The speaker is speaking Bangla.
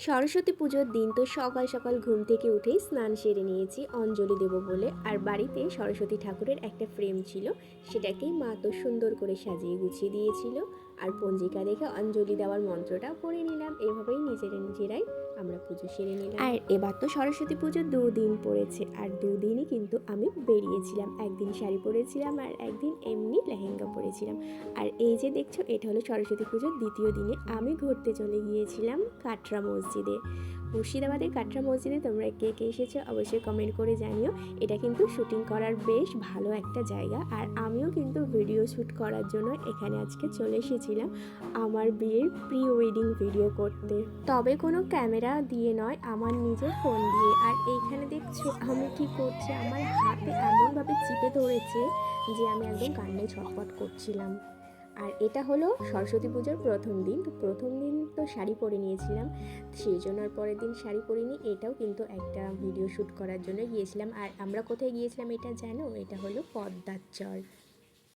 সরস্বতী পুজোর দিন তো সকাল সকাল ঘুম থেকে উঠেই স্নান সেরে নিয়েছি অঞ্জলি দেব বলে। আর বাড়িতে সরস্বতী ঠাকুরের একটা ফ্রেম ছিল, সেটাকেই মা তো সুন্দর করে সাজিয়ে গুছিয়ে দিয়েছিল। আর পঞ্জিকা দেখে অঞ্জলি দেওয়ার মন্ত্রটা পড়ে নিলাম। এভাবেই নিজেরাই আমরা পুজো সেরে নিলাম। আর এবার তো সরস্বতী পুজো দুদিন পড়েছে, আর দুদিনই কিন্তু আমি বেরিয়েছিলাম। একদিন শাড়ি পরেছিলাম আর একদিন এমনি লেহেঙ্গা পরেছিলাম। আর এই যে দেখছো, এটা হলো সরস্বতী পুজোর দ্বিতীয় দিনে আমি ঘুরতে চলে গিয়েছিলাম কাটরা মসজিদে। মুর্শিদাবাদের কাটরা মসজিদে তোমরা কে কে এসেছো অবশ্যই কমেন্ট করে জানিও। এটা কিন্তু শুটিং করার বেশ ভালো একটা জায়গা, আর আমিও কিন্তু ভিডিও শ্যুট করার জন্য এখানে আজকে চলে এসেছিলাম আমার বিয়ের প্রি ওয়েডিং ভিডিও করতে। তবে কোনো ক্যামেরা দিয়ে নয়, আমার নিজের ফোন দিয়ে। আর এইখানে দেখছো আমি কি করছি, আমার হাতে এমনভাবে চিপে ধরেছে যে আমি একদম কান্নায় ছটফট করছিলাম। আর এটা হলো সরস্বতী পুজোর প্রথম দিন। তো প্রথম দিন তো শাড়ি পরে নিয়েছিলাম, সেই জন্য আর পরের দিন শাড়ি পরিনি। এটাও কিন্তু একটা ভিডিও শ্যুট করার জন্য গিয়েছিলাম। আর আমরা কোথায় গিয়েছিলাম এটা জানো? এটা হলো পদ্মার চর।